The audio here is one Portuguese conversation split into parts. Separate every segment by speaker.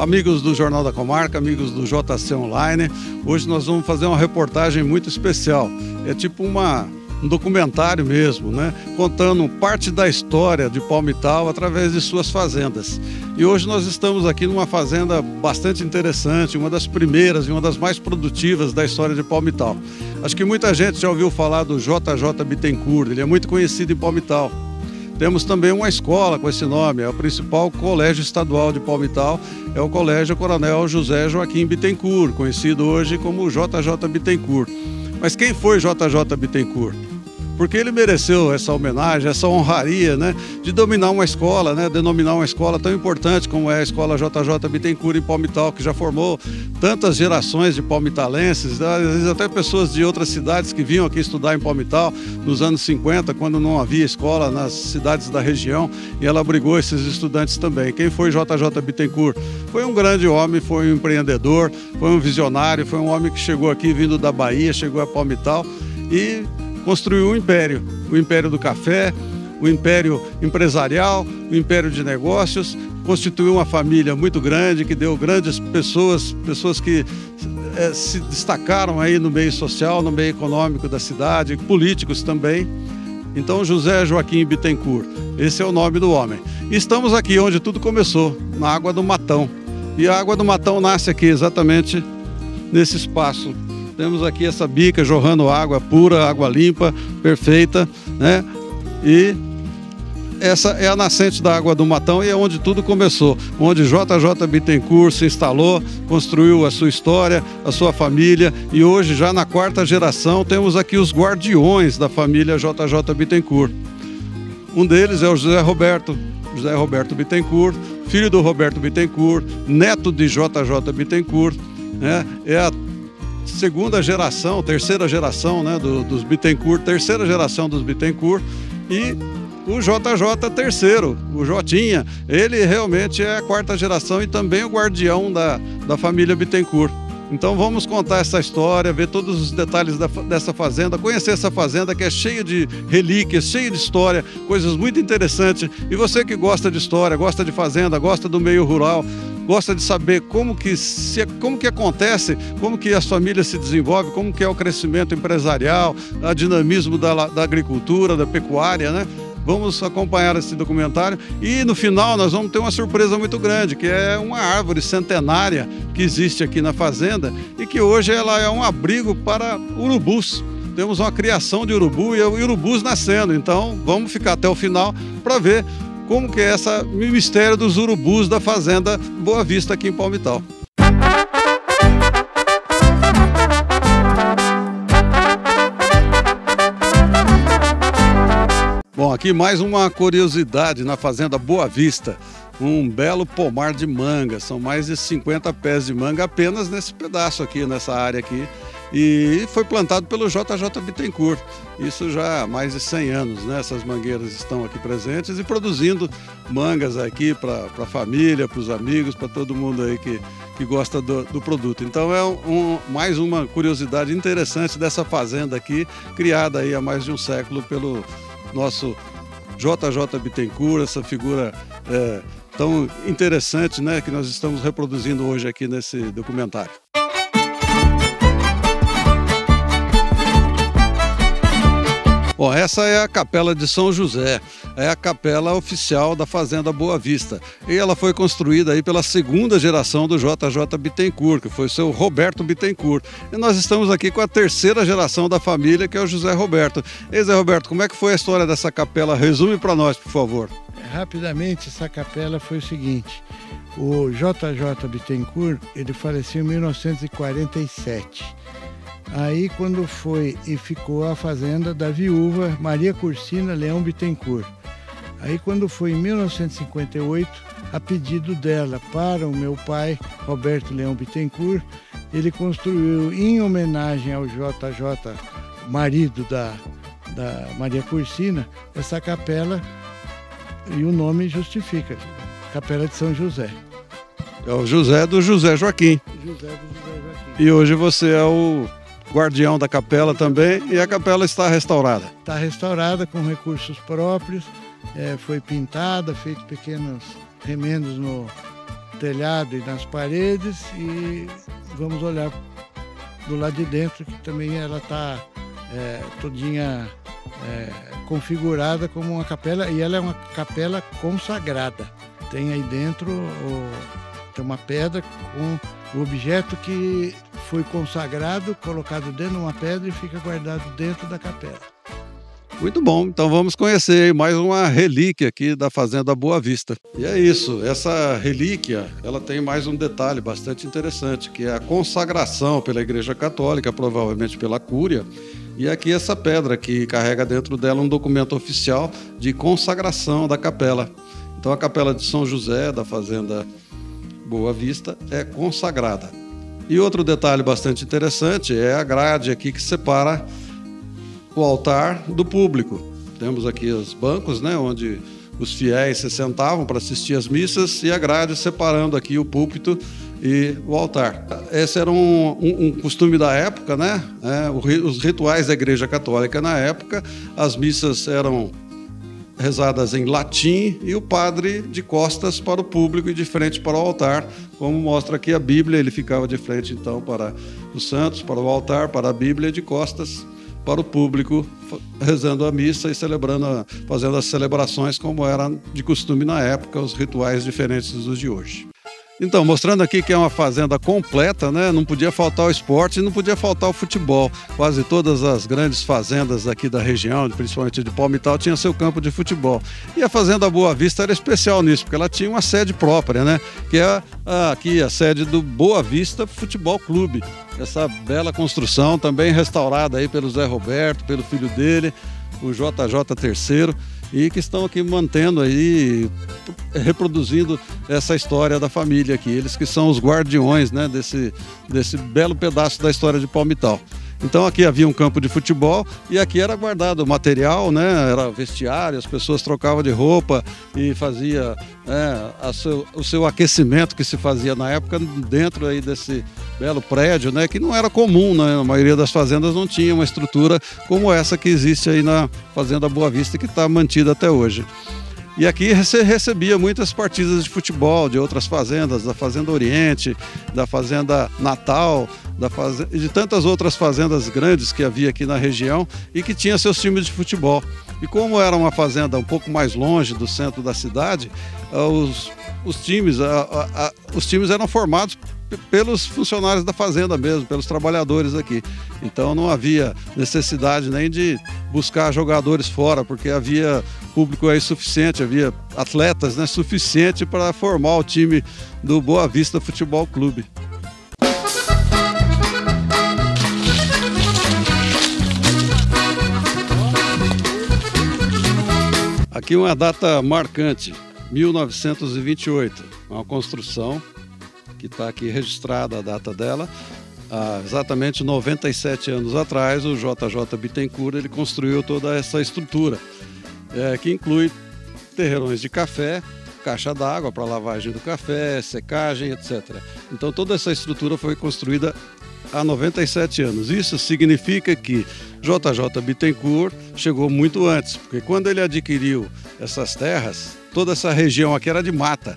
Speaker 1: Amigos do Jornal da Comarca, amigos do JC Online, hoje nós vamos fazer uma reportagem muito especial. É tipo um documentário mesmo, né? Contando parte da história de Palmital através de suas fazendas. E hoje nós estamos aqui numa fazenda bastante interessante, uma das primeiras e uma das mais produtivas da história de Palmital. Acho que muita gente já ouviu falar do JJ Bittencourt, ele é muito conhecido em Palmital. Temos também uma escola com esse nome, é o principal colégio estadual de Palmital, é o Colégio Coronel José Joaquim Bittencourt, conhecido hoje como JJ Bittencourt. Mas quem foi JJ Bittencourt? Porque ele mereceu essa homenagem, essa honraria, né, de dominar uma escola, né, denominar uma escola tão importante como é a Escola JJ Bittencourt em Palmital, que já formou tantas gerações de palmitalenses, às vezes até pessoas de outras cidades que vinham aqui estudar em Palmital nos anos 50, quando não havia escola nas cidades da região, e ela abrigou esses estudantes também. Quem foi JJ Bittencourt? Foi um grande homem, foi um empreendedor, foi um visionário, foi um homem que chegou aqui vindo da Bahia, chegou a Palmital e construiu um o império do café, o império empresarial, o império de negócios, constituiu uma família muito grande, que deu grandes pessoas que se destacaram aí no meio social, no meio econômico da cidade, políticos também. Então, José Joaquim Bittencourt, esse é o nome do homem. E estamos aqui onde tudo começou, na Água do Matão. E a Água do Matão nasce aqui exatamente nesse espaço. Temos aqui essa bica jorrando água pura, água limpa, perfeita, né? E essa é a nascente da Água do Matão e é onde tudo começou, onde JJ Bittencourt se instalou, construiu a sua história, a sua família, e hoje, já na quarta geração, temos aqui os guardiões da família JJ Bittencourt. Um deles é o José Roberto Bittencourt, filho do Roberto Bittencourt, neto de JJ Bittencourt, né? É a terceira geração, né, dos Bittencourt, terceira geração dos Bittencourt, e o JJ terceiro, o Jotinha, ele realmente é a quarta geração e também o guardião da família Bittencourt. Então vamos contar essa história, ver todos os detalhes dessa fazenda, conhecer essa fazenda que é cheia de relíquias, cheia de história, coisas muito interessantes. E você que gosta de história, gosta de fazenda, gosta do meio rural, gosta de saber como que acontece, como que as famílias se desenvolvem, como que é o crescimento empresarial, o dinamismo da agricultura, da pecuária, né? Vamos acompanhar esse documentário e no final nós vamos ter uma surpresa muito grande, que é uma árvore centenária que existe aqui na fazenda e que hoje ela é um abrigo para urubus. Temos uma criação de urubu e urubus nascendo, então vamos ficar até o final para ver como que é esse mistério dos urubus da fazenda Boa Vista aqui em Palmital. Bom, aqui mais uma curiosidade na fazenda Boa Vista, um belo pomar de manga, são mais de 50 pés de manga apenas nesse pedaço aqui, nessa área aqui, e foi plantado pelo JJ Bittencourt, isso já há mais de 100 anos, né? Essas mangueiras estão aqui presentes e produzindo mangas aqui para a família, para os amigos, para todo mundo aí que gosta do produto. Então é mais uma curiosidade interessante dessa fazenda aqui, criada aí há mais de um século pelo nosso JJ Bittencourt, essa figura tão interessante, né, que nós estamos reproduzindo hoje aqui nesse documentário. Bom, essa é a Capela de São José, é a capela oficial da Fazenda Boa Vista. E ela foi construída aí pela segunda geração do JJ Bittencourt, que foi o seu Roberto Bittencourt. E nós estamos aqui com a terceira geração da família, que é o José Roberto. E Zé Roberto, como é que foi a história dessa capela? Resume para nós, por favor.
Speaker 2: Rapidamente, essa capela foi o seguinte: o JJ Bittencourt, ele faleceu em 1947. Aí quando foi e ficou a fazenda da viúva Maria Cursina Leão Bittencourt. Aí quando foi em 1958, a pedido dela para o meu pai, Roberto Leão Bittencourt, ele construiu em homenagem ao JJ, marido da Maria Cursina, essa capela, e o nome justifica, Capela de São José.
Speaker 1: É o José do José Joaquim.
Speaker 2: José do José Joaquim.
Speaker 1: E hoje você é o guardião da capela também, e a capela está restaurada.
Speaker 2: Está restaurada com recursos próprios, foi pintada, feito pequenos remendos no telhado e nas paredes, e vamos olhar do lado de dentro, que também ela está todinha configurada como uma capela, e ela é uma capela consagrada. Tem aí dentro tem uma pedra com o objeto que foi consagrado, colocado dentro de uma pedra e fica guardado dentro da capela.
Speaker 1: Muito bom, então vamos conhecer mais uma relíquia aqui da Fazenda Boa Vista. E é isso, essa relíquia, ela tem mais um detalhe bastante interessante, que é a consagração pela Igreja Católica, provavelmente pela Cúria, e aqui essa pedra que carrega dentro dela um documento oficial de consagração da capela. Então a capela de São José, da Fazenda Boa Vista, é consagrada. E outro detalhe bastante interessante é a grade aqui que separa o altar do público. Temos aqui os bancos, né, onde os fiéis se sentavam para assistir às missas, e a grade separando aqui o púlpito e o altar. Esse era um costume da época, né? Os rituais da Igreja Católica na época, as missas eram rezadas em latim e o padre de costas para o público e de frente para o altar, como mostra aqui a Bíblia. Ele ficava de frente então para os santos, para o altar, para a Bíblia, e de costas para o público, rezando a missa e fazendo as celebrações como era de costume na época, os rituais diferentes dos de hoje. Então, mostrando aqui que é uma fazenda completa, né? Não podia faltar o esporte e não podia faltar o futebol. Quase todas as grandes fazendas aqui da região, principalmente de Palmital, tinha seu campo de futebol. E a Fazenda Boa Vista era especial nisso, porque ela tinha uma sede própria, né? Que é aqui a sede do Boa Vista Futebol Clube. Essa bela construção, também restaurada aí pelo Zé Roberto, pelo filho dele, o JJ III, e que estão aqui mantendo aí, reproduzindo essa história da família aqui. Eles que são os guardiões, né, desse belo pedaço da história de Palmital. Então aqui havia um campo de futebol e aqui era guardado material, né? Era vestiário, as pessoas trocavam de roupa e fazia o seu aquecimento que se fazia na época dentro aí desse belo prédio, né? Que não era comum, né? A maioria das fazendas não tinha uma estrutura como essa que existe aí na Fazenda Boa Vista, que está mantida até hoje. E aqui você recebia muitas partidas de futebol de outras fazendas, da Fazenda Oriente, da Fazenda Natal, e de tantas outras fazendas grandes que havia aqui na região e que tinha seus times de futebol. E como era uma fazenda um pouco mais longe do centro da cidade, os times eram formados pelos funcionários da fazenda mesmo, pelos trabalhadores aqui. Então não havia necessidade nem de buscar jogadores fora, porque havia público aí suficiente, havia atletas, né, suficiente para formar o time do Boa Vista Futebol Clube. Aqui uma data marcante, 1928, uma construção que está aqui registrada a data dela. Há exatamente 97 anos atrás, o JJ Bittencourt ele construiu toda essa estrutura, que inclui terreirões de café, caixa d'água para lavagem do café, secagem, etc. Então toda essa estrutura foi construída há 97 anos. Isso significa que JJ Bittencourt chegou muito antes, porque quando ele adquiriu essas terras, toda essa região aqui era de mata.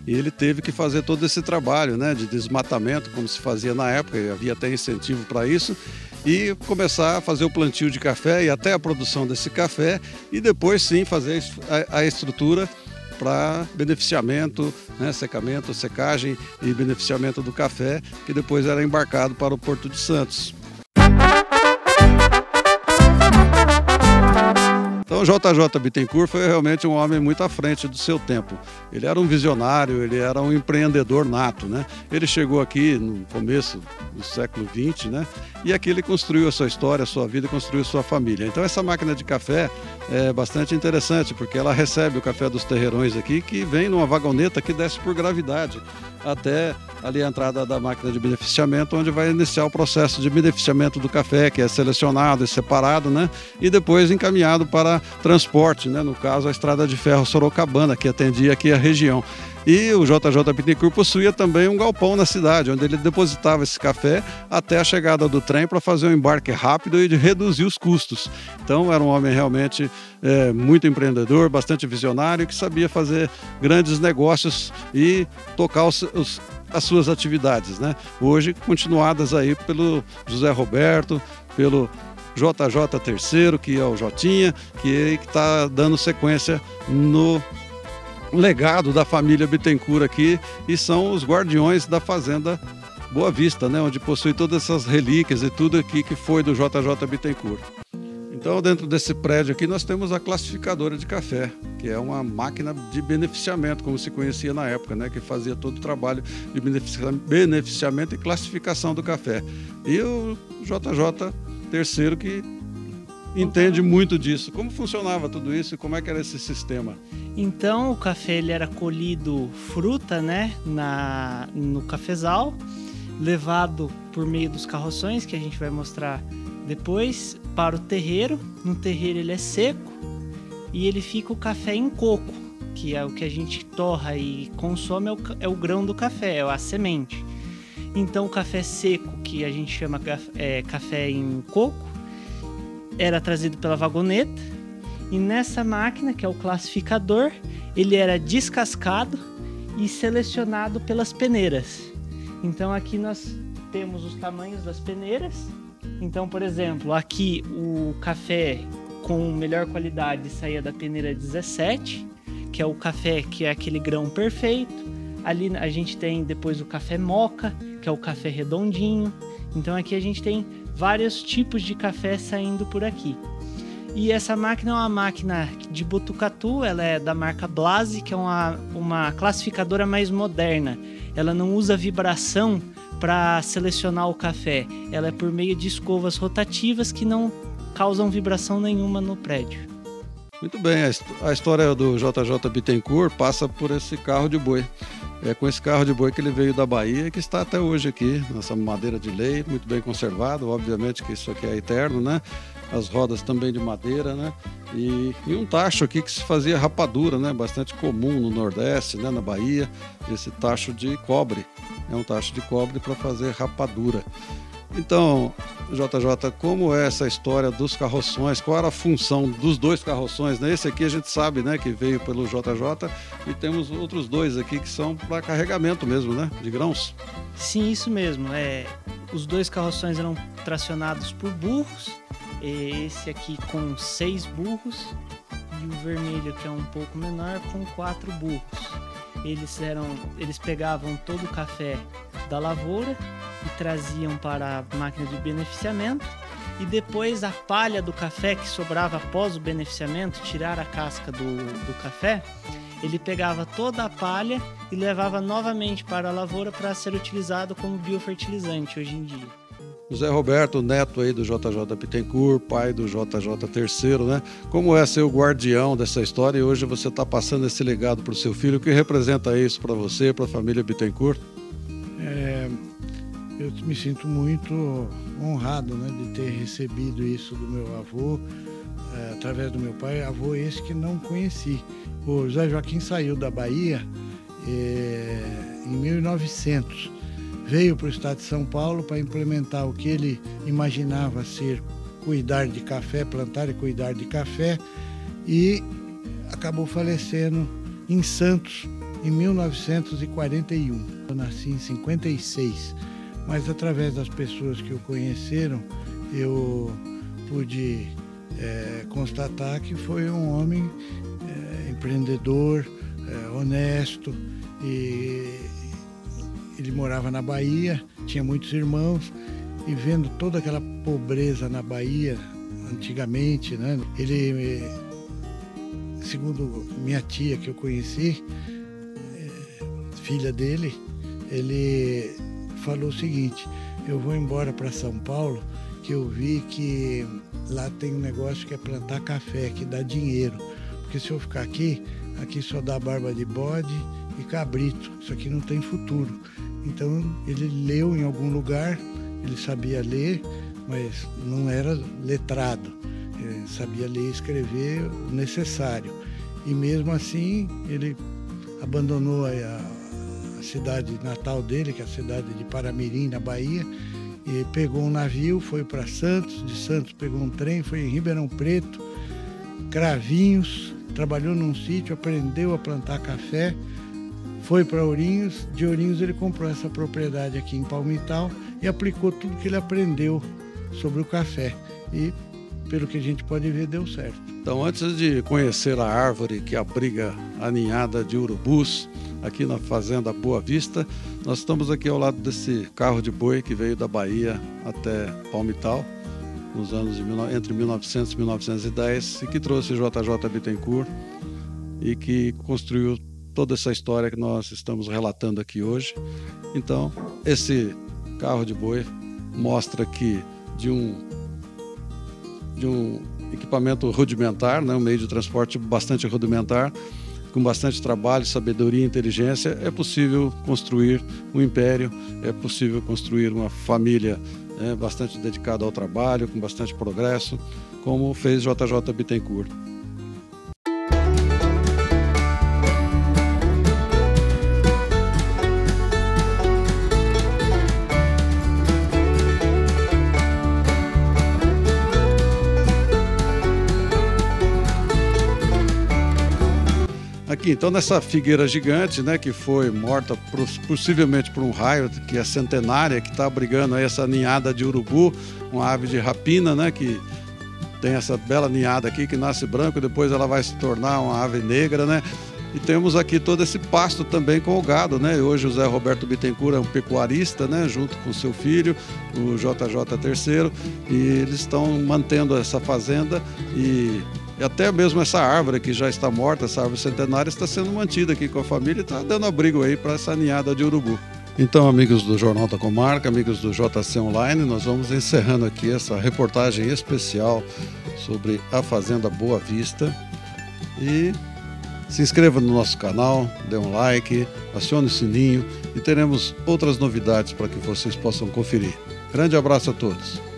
Speaker 1: E ele teve que fazer todo esse trabalho, né, de desmatamento, como se fazia na época, e havia até incentivo para isso, e começar a fazer o plantio de café e até a produção desse café, e depois sim fazer a estrutura para beneficiamento, né, secamento, secagem e beneficiamento do café, que depois era embarcado para o Porto de Santos. Então, JJ Bittencourt foi realmente um homem muito à frente do seu tempo. Ele era um visionário, ele era um empreendedor nato, né? Ele chegou aqui no começo do século XX, né? E aqui ele construiu a sua história, a sua vida, construiu a sua família. Então, essa máquina de café é bastante interessante, porque ela recebe o café dos terreirões aqui, que vem numa vagoneta que desce por gravidade até ali a entrada da máquina de beneficiamento, onde vai iniciar o processo de beneficiamento do café, que é selecionado e separado, né? E depois encaminhado para transporte, né? No caso, a estrada de ferro Sorocabana, que atendia aqui a região. E o JJ Bittencourt possuía também um galpão na cidade, onde ele depositava esse café até a chegada do trem para fazer um embarque rápido e de reduzir os custos. Então era um homem realmente muito empreendedor, bastante visionário, que sabia fazer grandes negócios e tocar as suas atividades, né? Hoje continuadas aí pelo José Roberto, pelo JJ III, que é o Jotinha, que está dando sequência no legado da família Bittencourt aqui, e são os guardiões da fazenda Boa Vista, né? Onde possui todas essas relíquias e tudo aqui que foi do JJ Bittencourt. Então, dentro desse prédio aqui, nós temos a classificadora de café, que é uma máquina de beneficiamento, como se conhecia na época, né? Que fazia todo o trabalho de beneficiamento e classificação do café. E o JJ III, que entende muito disso. Como funcionava tudo isso e como é que era esse sistema?
Speaker 3: Então, o café ele era colhido fruta, né? No cafezal, levado por meio dos carroções, que a gente vai mostrar depois, para o terreiro. No terreiro ele é seco e ele fica o café em coco, que é o que a gente torra e consome, é o grão do café, é a semente. Então o café seco, que a gente chama café em coco, era trazido pela vagoneta, e nessa máquina, que é o classificador, ele era descascado e selecionado pelas peneiras. Então aqui nós temos os tamanhos das peneiras. Então, por exemplo, aqui o café com melhor qualidade saía da peneira 17, que é o café que é aquele grão perfeito. Ali a gente tem depois o café moca, que é o café redondinho. Então aqui a gente tem vários tipos de café saindo por aqui. E essa máquina é uma máquina de Botucatu, ela é da marca Blase, que é uma classificadora mais moderna. Ela não usa vibração para selecionar o café, ela é por meio de escovas rotativas que não causam vibração nenhuma no prédio.
Speaker 1: Muito bem, a história do JJ Bittencourt passa por esse carro de boi. É com esse carro de boi que ele veio da Bahia e que está até hoje aqui, nessa madeira de lei, muito bem conservado. Obviamente que isso aqui é eterno, né? As rodas também de madeira, né? E um tacho aqui que se fazia rapadura, né? Bastante comum no Nordeste, né? Na Bahia, esse tacho de cobre. É um tacho de cobre para fazer rapadura. Então, JJ, como é essa história dos carroções? Qual era a função dos dois carroções, né? Esse aqui a gente sabe, né, que veio pelo JJ, e temos outros dois aqui que são para carregamento mesmo, né, de grãos.
Speaker 3: Sim, isso mesmo. Os dois carroções eram tracionados por burros. Esse aqui com 6 burros e o vermelho, que é um pouco menor, com 4 burros. Eles pegavam todo o café da lavoura e traziam para a máquina de beneficiamento, e depois a palha do café que sobrava após o beneficiamento, tirar a casca do café, ele pegava toda a palha e levava novamente para a lavoura para ser utilizado como biofertilizante hoje em dia.
Speaker 1: José Roberto, neto aí do JJ Bittencourt, pai do JJ III, né? Como é ser o guardião dessa história, e hoje você está passando esse legado para o seu filho? O que representa isso para você, para a família Bittencourt?
Speaker 2: Eu me sinto muito honrado, né, de ter recebido isso do meu avô, através do meu pai, avô esse que não conheci. O José Joaquim saiu da Bahia em 1900. Veio para o estado de São Paulo para implementar o que ele imaginava ser cuidar de café, plantar e cuidar de café, e acabou falecendo em Santos em 1941. Eu nasci em 56, mas através das pessoas que o conheceram, eu pude constatar que foi um homem empreendedor, honesto, e ele morava na Bahia, tinha muitos irmãos, e vendo toda aquela pobreza na Bahia, antigamente, né? Ele, segundo minha tia que eu conheci, filha dele, ele falou o seguinte: eu vou embora para São Paulo, que eu vi que lá tem um negócio que é plantar café, que dá dinheiro, porque se eu ficar aqui só dá barba de bode e cabrito, isso aqui não tem futuro. Então ele leu em algum lugar, ele sabia ler, mas não era letrado, ele sabia ler e escrever o necessário. E mesmo assim ele abandonou a cidade natal dele, que é a cidade de Paramirim, na Bahia, e pegou um navio, foi para Santos, de Santos pegou um trem, foi em Ribeirão Preto, Cravinhos, trabalhou num sítio, aprendeu a plantar café, foi para Ourinhos, de Ourinhos ele comprou essa propriedade aqui em Palmital e aplicou tudo que ele aprendeu sobre o café. E, pelo que a gente pode ver, deu certo.
Speaker 1: Então, antes de conhecer a árvore que abriga a ninhada de urubus, aqui na Fazenda Boa Vista, nós estamos aqui ao lado desse carro de boi que veio da Bahia até Palmital, nos anos entre 1900 e 1910, e que trouxe JJ Bittencourt e que construiu toda essa história que nós estamos relatando aqui hoje. Então, esse carro de boi mostra que de um equipamento rudimentar, né, um meio de transporte bastante rudimentar, com bastante trabalho, sabedoria e inteligência, é possível construir um império, é possível construir uma família bastante dedicada ao trabalho, com bastante progresso, como fez JJ Bittencourt. Aqui, então, nessa figueira gigante, né, que foi morta possivelmente por um raio, que é centenária, que está abrigando aí essa ninhada de urubu, uma ave de rapina, né, que tem essa bela ninhada aqui, que nasce branco, depois ela vai se tornar uma ave negra, né? E temos aqui todo esse pasto também com o gado, né? Hoje o Zé Roberto Bittencourt é um pecuarista, né? Junto com seu filho, o JJ III, e eles estão mantendo essa fazenda e até mesmo essa árvore que já está morta, essa árvore centenária, está sendo mantida aqui com a família e está dando abrigo aí para essa ninhada de urubu. Então, amigos do Jornal da Comarca, amigos do JC Online, nós vamos encerrando aqui essa reportagem especial sobre a Fazenda Boa Vista. E se inscreva no nosso canal, dê um like, acione o sininho e teremos outras novidades para que vocês possam conferir. Grande abraço a todos!